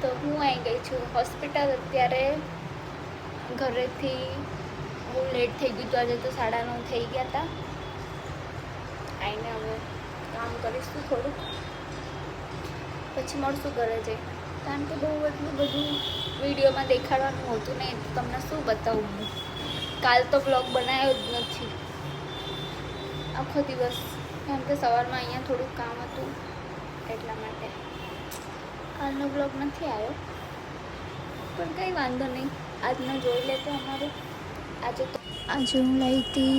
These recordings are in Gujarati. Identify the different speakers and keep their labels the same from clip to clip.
Speaker 1: તો હું આવી ગઈ છું હોસ્પિટલ. અત્યારે ઘરેથી બહુ લેટ થઈ ગયું હતું. આજે તો 9:30 થઈ ગયા હતા. આવીને હવે કામ કરીશું થોડુંક, પછી મળશું ઘરે જઈ. કારણ કે બહુ એટલું બધું વિડીયોમાં દેખાડવાનું હોતું નહીં, તો તમને શું બતાવું હું. કાલ તો વ્લોગ બનાવ્યો જ નથી આખો દિવસ, કેમ કે સવારમાં અહીંયા થોડુંક કામ હતું એટલા માટે કાલનો વ્લોગ નથી આવ્યો. પણ કંઈ વાંધો નહીં, આજનો જોઈ લેતો અમારું. આજે હું લાવી હતી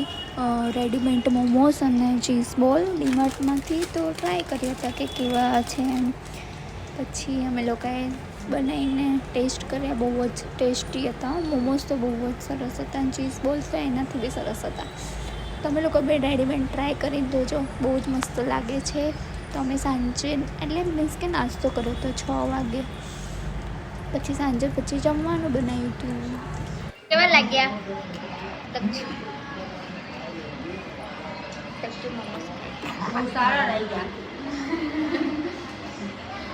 Speaker 1: રેડીમેડ મોમોસ અને ચીઝ બોલ ડીમાર્ટમાંથી. તો ટ્રાય કર્યા હતા કે કેવા છે એમ. પછી અમે લોકોએ બનાવીને ટેસ્ટ કર્યા. બહુ જ ટેસ્ટી હતા. મોમોસ તો બહુ જ સરસ હતા અને ચીઝ બોલ્સ તો એનાથી બી સરસ હતા. તમે લોકો બે રેડીમેડ ટ્રાય કરી દેજો, બહુ જ મસ્ત લાગે છે. તો અમે સાંજે એટલે મીન્સ કે નાસ્તો કર્યો તો 6 વાગે. પછી સાંજે પછી જમવાનું બનાવ્યું હતું. કેવા લાગ્યા તકચુ મોમોસ?
Speaker 2: સારા લાગ્યા,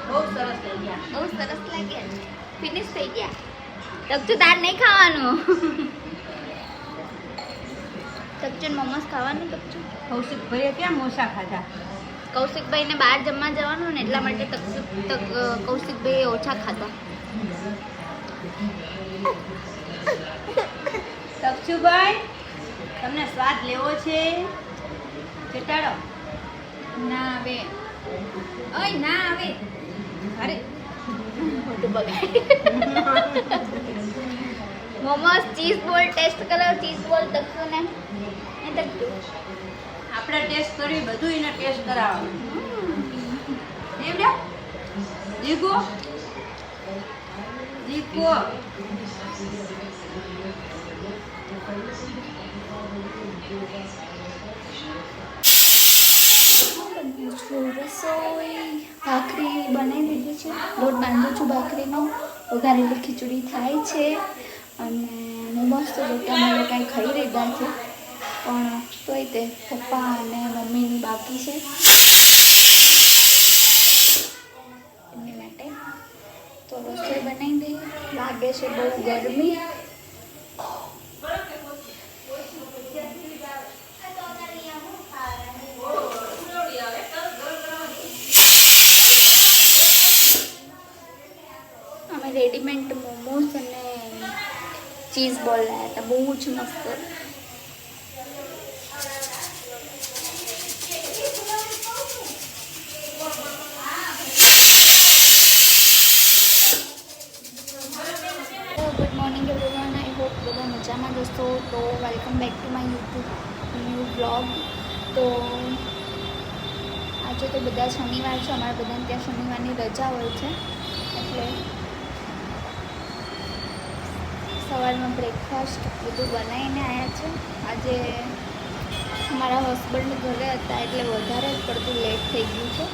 Speaker 2: બહુ સરસ લાગ્યા.
Speaker 1: બહુ સરસ લાગ્યા. ફિનિશ થઈ ગયા. તકચુ દાળ નહીં ખાવાનું. તકચુ મોમોસ ખાવાનું. તકચુ
Speaker 2: કૌશિકભાઈએ ક્યાં મોસા ખાધા?
Speaker 1: કૌશિકભાઈને બહાર જમવા જવાનું ને એટલા માટે કૌશિકભાઈએ ઓછા ખાધા.
Speaker 2: તક્ષુભાઈ, તમને સ્વાદ લેવો છે? ચટાડો.
Speaker 1: ના આવે.
Speaker 2: ઓય ના આવે. અરે
Speaker 1: મોટું બગાડ. મોમોસ ચીઝ બોલ ટેસ્ટ કરો. ચીઝ બોલ તકશો ને તકશો.
Speaker 2: આપણે ટેસ્ટ કરી, બધું એને ટેસ્ટ કરાવવાનું. એમ ને જીગો જીગો
Speaker 1: રસોઈ ભાખરી બનાવી દીધી છે. લોટ બાંધું છું ભાખરીનો. વઘારેલી ખીચડી થાય છે અને મોમોસ તો જો કે અમે લોકોએ ખાઈ લીધા છે, પણ તોય તે પપ્પા અને મમ્મીની બાકી છે એમની માટે. તો રસોઈ બનાવી દઈએ. લાગે છે બહુ ગરમી. અમે રેડીમેડ મોમોસ અને ચીઝ બોલ લાવ્યા હતા. બહુ જ મસ્ત. Good morning everyone. I hope બધા મજામાં જશો. તો welcome back to my YouTube new blog. તો આજે તો બધા શનિવાર છે. અમારા બધાને ત્યાં શનિવારની રજા હોય છે, એટલે સવારમાં બ્રેકફાસ્ટ બધું બનાવીને આવ્યા છે. આજે મારા હસબન્ડ ઘરે હતા એટલે વધારે જ પડતું લેટ થઈ ગયું છે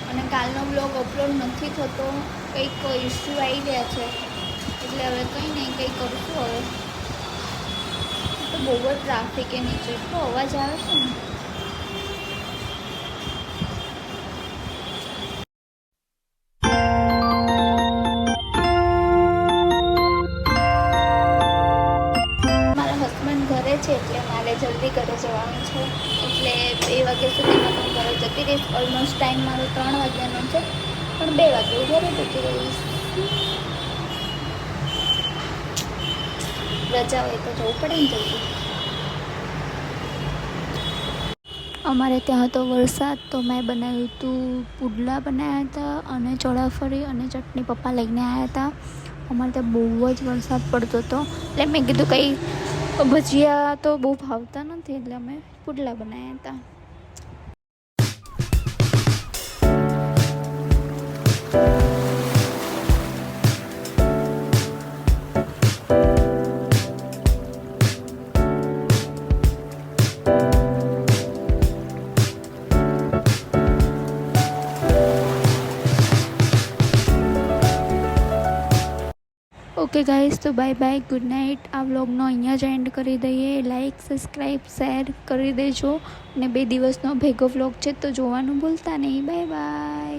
Speaker 1: અને કાલનો બ્લોગ અપલોડ નથી થતો. કંઈક ઇસ્યુ આવી રહ્યા છે એટલે હવે કંઈ નહીં, કંઈ કરશું હવે. તો બહુ જ ટ્રાફિક એ નીચે એટલો અવાજ આવે છે ને. છે એટલે મારે જલ્દી ઘરે જવાનું છે, એટલે 2 વાગ્યા સુધીમાં હું ઘરે જતી રહીશ. ઓલમોસ્ટ ટાઈમ મારો 3 વાગ્યાનો છે, પણ 2 વાગે હું ઘરે જતી રહીશ. રજા હોય તો જવું પડે ને જલ્દી. અમારે ત્યાં હતો વરસાદ, તો મેં બનાવ્યું હતું પુડલા બનાવ્યા હતા અને ચોળાફળી અને ચટણી પપ્પા લઈને આવ્યા હતા. અમારે ત્યાં બહુ જ વરસાદ પડતો હતો એટલે મેં કીધું કંઈ ભજીયા તો બહુ ભાવતા નથી એટલે અમે પુડલા બનાવ્યા હતા. ઓકે ગાઈઝ, તો બાય બાય, ગુડ નાઇટ. આ વ્લોગનો અહીંયા જ એન્ડ કરી દઈએ. લાઇક, સબસ્ક્રાઈબ, શેર કરી દેજો અને 2 દિવસનો ભેગો વ્લોગ છે તો જોવાનું ભૂલતા નહીં. Bye bye.